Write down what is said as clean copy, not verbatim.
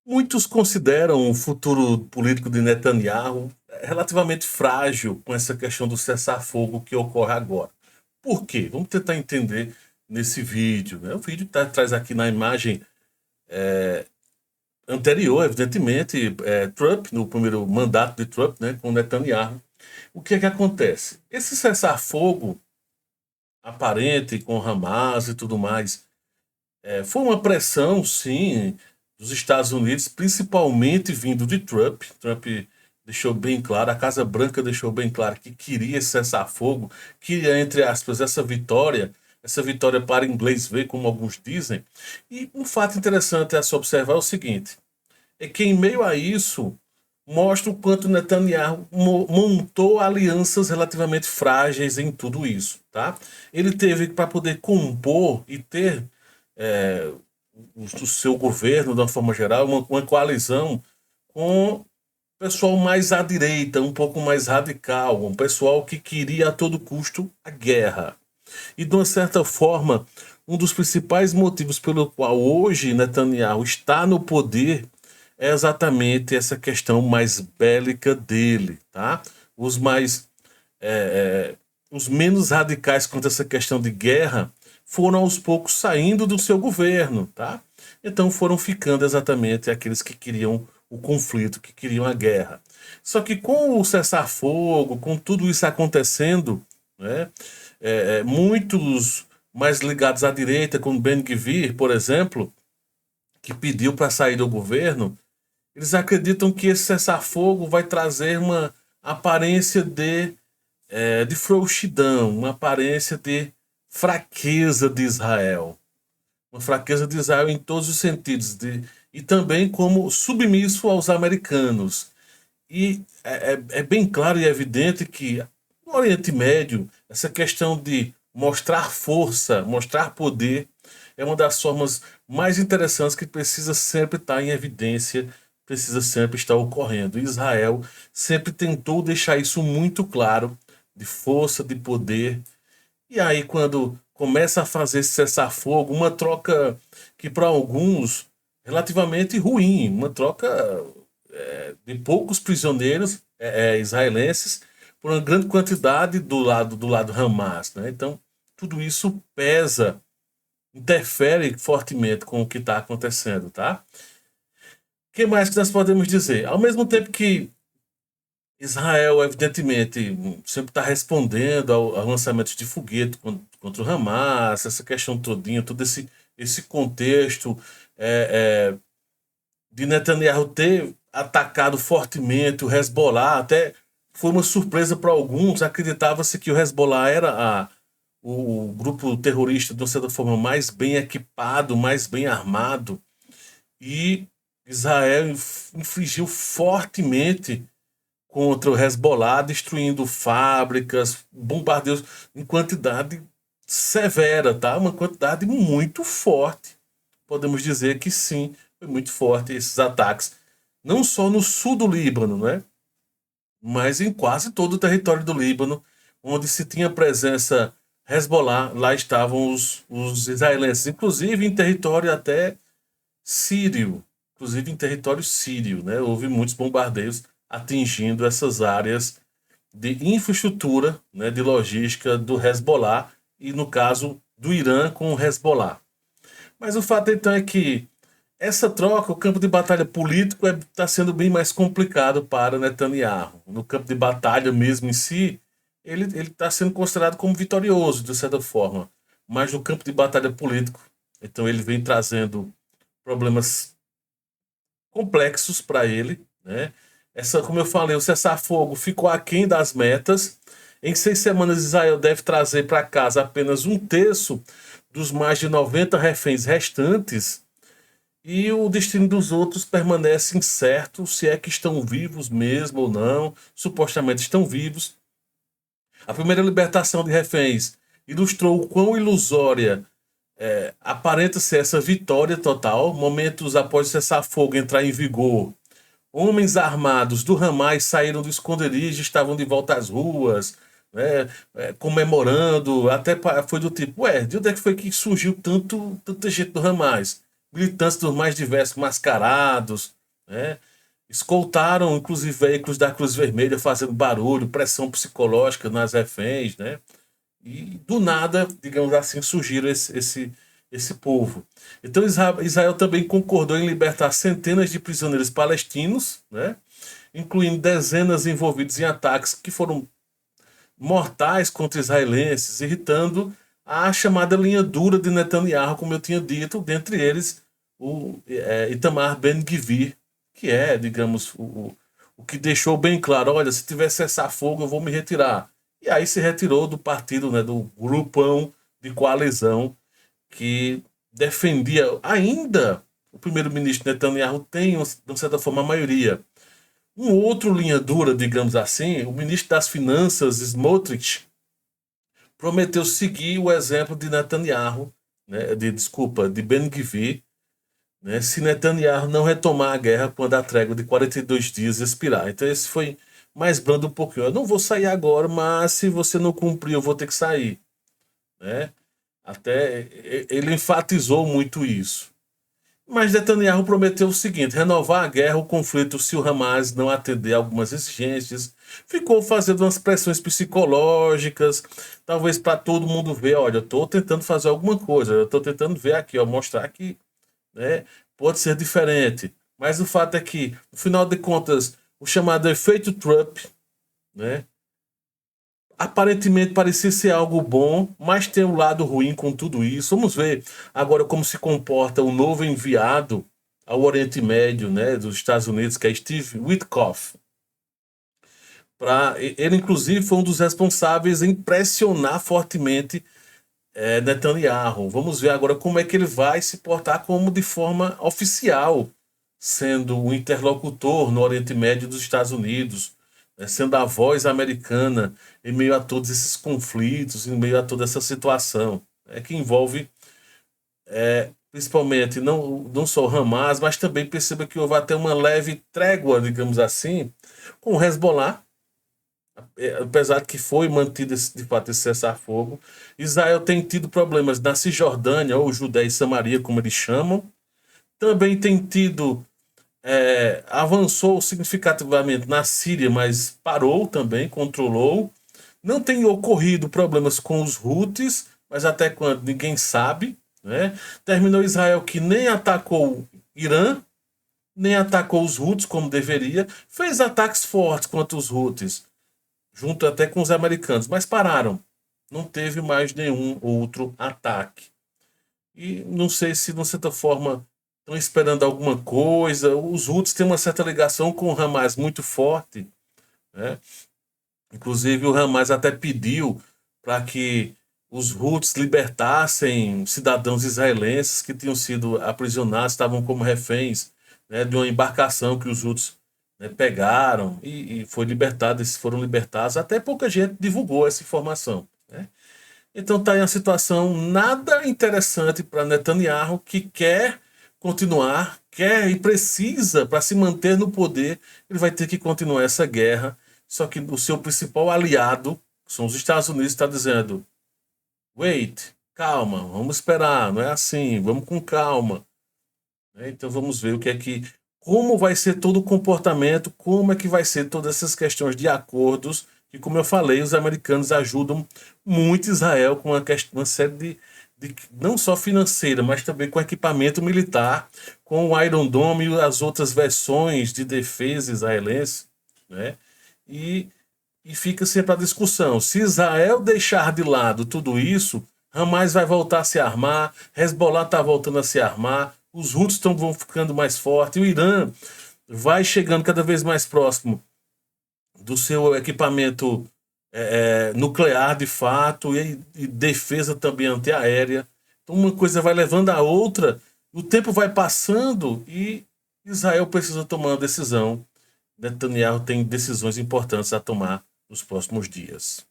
Muitos consideram o futuro político de Netanyahu relativamente frágil com essa questão do cessar-fogo que ocorre agora. Por quê? Vamos tentar entender nesse vídeo. Né? O vídeo traz aqui na imagem anterior, evidentemente, Trump, no primeiro mandato de Trump, né, com Netanyahu. O que é que acontece? Esse cessar-fogo aparente com Hamas e tudo mais foi uma pressão, sim, dos Estados Unidos, principalmente vindo de Trump. Trump deixou bem claro, a Casa Branca deixou bem claro que queria esse cessar-fogo, queria, entre aspas, essa vitória para inglês ver, como alguns dizem. E um fato interessante a se observar é o seguinte, é que em meio a isso, mostra o quanto Netanyahu montou alianças relativamente frágeis em tudo isso, tá? Ele teve para poder compor e ter é, o seu governo, de uma forma geral, uma coalizão com pessoal mais à direita, um pouco mais radical, um pessoal que queria a todo custo a guerra. E, de uma certa forma, um dos principais motivos pelo qual hoje Netanyahu está no poder é exatamente essa questão mais bélica dele, tá? Os mais os menos radicais quanto a essa questão de guerra foram aos poucos saindo do seu governo, tá? Então foram ficando exatamente aqueles que queriam o conflito, que queriam a guerra. Só que com o cessar-fogo, com tudo isso acontecendo, né, muitos mais ligados à direita, como Ben-Gvir, por exemplo, que pediu para sair do governo, eles acreditam que esse cessar-fogo vai trazer uma aparência de frouxidão, uma aparência de fraqueza de Israel. Uma fraqueza de Israel em todos os sentidos, e também como submisso aos americanos. E é bem claro e evidente que no Oriente Médio, essa questão de mostrar força, mostrar poder, é uma das formas mais interessantes que precisa sempre estar em evidência, precisa sempre estar ocorrendo. Israel sempre tentou deixar isso muito claro, de força, de poder. E aí, quando começa a fazer esse cessar-fogo, uma troca que para alguns relativamente ruim, uma troca de poucos prisioneiros israelenses por uma grande quantidade do lado Hamas, né? Então, tudo isso pesa, interfere fortemente com o que está acontecendo, tá? O que mais que nós podemos dizer? Ao mesmo tempo que Israel, evidentemente, sempre está respondendo ao lançamento de foguete contra o Hamas, essa questão todinha, todo esse contexto de Netanyahu ter atacado fortemente o Hezbollah, até foi uma surpresa para alguns, acreditava-se que o Hezbollah era o grupo terrorista, de uma certa forma, mais bem equipado, mais bem armado, e Israel infligiu fortemente contra o Hezbollah, destruindo fábricas, bombardeios em quantidade severa, tá? Uma quantidade muito forte. Podemos dizer que sim, foi muito forte esses ataques, não só no sul do Líbano, né? Mas em quase todo o território do Líbano, onde se tinha presença Hezbollah, lá estavam os israelenses, inclusive em território até sírio, inclusive em território sírio, né? Houve muitos bombardeios atingindo essas áreas de infraestrutura, né, de logística do Hezbollah e, no caso, do Irã com o Hezbollah. Mas o fato então é que essa troca, o campo de batalha político está sendo bem mais complicado para Netanyahu. No campo de batalha mesmo em si, ele está sendo considerado como vitorioso, de certa forma. Mas no campo de batalha político, então ele vem trazendo problemas complexos para ele, né? Como eu falei, o cessar-fogo ficou aquém das metas. Em 6 semanas, Israel deve trazer para casa apenas um terço dos mais de 90 reféns restantes, e o destino dos outros permanece incerto, se é que estão vivos mesmo ou não. Supostamente estão vivos. A primeira libertação de reféns ilustrou o quão ilusória aparenta ser essa vitória total. Momentos após o cessar-fogo entrar em vigor, homens armados do Hamas saíram do esconderijo e estavam de volta às ruas, né, comemorando. Até foi do tipo, de onde é que foi que surgiu tanta gente do Hamas? militantes dos mais diversos mascarados, né? Escoltaram, inclusive, veículos da Cruz Vermelha fazendo barulho, pressão psicológica nas reféns, né? E do nada, digamos assim, surgiram esse povo. Então Israel também concordou em libertar centenas de prisioneiros palestinos, né? Incluindo dezenas envolvidos em ataques que foram mortais contra israelenses, irritando a chamada linha dura de Netanyahu, como eu tinha dito, dentre eles o Itamar Ben-Gvir, que é, digamos, o que deixou bem claro, olha, se tiver cessar-fogo eu vou me retirar. E aí se retirou do partido, né, do grupão de coalizão que defendia ainda o primeiro-ministro Netanyahu tem, de certa forma, a maioria. Um outro linha dura, digamos assim, o ministro das Finanças, Smotrich, prometeu seguir o exemplo de Netanyahu, né, de Ben-Gvir, né, se Netanyahu não retomar a guerra quando a trégua de 42 dias expirar. Então esse foi mais brando um pouquinho. Eu não vou sair agora, mas se você não cumprir, eu vou ter que sair. Né? Até ele enfatizou muito isso. Mas Netanyahu prometeu o seguinte: renovar a guerra, o conflito, se o Hamas não atender algumas exigências. Ficou fazendo umas pressões psicológicas, talvez para todo mundo ver: olha, eu estou tentando fazer alguma coisa, eu estou tentando ver aqui, ó, mostrar que, né, pode ser diferente. Mas o fato é que, no final de contas, o chamado efeito Trump, né, aparentemente parecia ser algo bom, mas tem um lado ruim com tudo isso. Vamos ver agora como se comporta o novo enviado ao Oriente Médio, né, dos Estados Unidos, que é Steve Witkoff. Ele, inclusive, foi um dos responsáveis em pressionar fortemente Netanyahu. Vamos ver agora como é que ele vai se portar como de forma oficial, sendo o interlocutor no Oriente Médio dos Estados Unidos, né, sendo a voz americana em meio a todos esses conflitos, em meio a toda essa situação, que envolve principalmente não só o Hamas, mas também perceba que houve até uma leve trégua, digamos assim, com o Hezbollah, apesar de que foi mantido de fato esse cessar-fogo. Israel tem tido problemas na Cisjordânia, ou Judéia e Samaria, como eles chamam. Também tem tido, avançou significativamente na Síria, mas parou também, controlou. Não tem ocorrido problemas com os Houthis, mas até quando ninguém sabe. Né? Terminou Israel que nem atacou Irã, nem atacou os Houthis como deveria, fez ataques fortes contra os Houthis, junto até com os americanos, mas pararam. Não teve mais nenhum outro ataque. E não sei se, de certa forma, estão esperando alguma coisa. Os Houthis têm uma certa ligação com o Hamas muito forte. Né? Inclusive, o Hamas até pediu para que os Houthis libertassem cidadãos israelenses que tinham sido aprisionados, estavam como reféns, né, de uma embarcação que os Houthis, né, pegaram e foi libertado, eles foram libertados. Até pouca gente divulgou essa informação. Né? Então está aí uma situação nada interessante para Netanyahu, que quer continuar, quer e precisa, para se manter no poder, ele vai ter que continuar essa guerra. Só que o seu principal aliado, que são os Estados Unidos, está dizendo: wait, calma, vamos esperar, não é assim, vamos com calma. Então vamos ver como vai ser todo o comportamento, como é que vai ser todas essas questões de acordos, que, como eu falei, os americanos ajudam muito Israel com uma série não só financeira, mas também com equipamento militar, com o Iron Dome e as outras versões de defesa israelense, né? E fica sempre a discussão. Se Israel deixar de lado tudo isso, Hamas vai voltar a se armar, Hezbollah está voltando a se armar, os Houthis vão ficando mais fortes, o Irã vai chegando cada vez mais próximo do seu equipamento nuclear de fato e defesa também antiaérea. Então uma coisa vai levando a outra, o tempo vai passando e Israel precisa tomar uma decisão. Netanyahu tem decisões importantes a tomar nos próximos dias.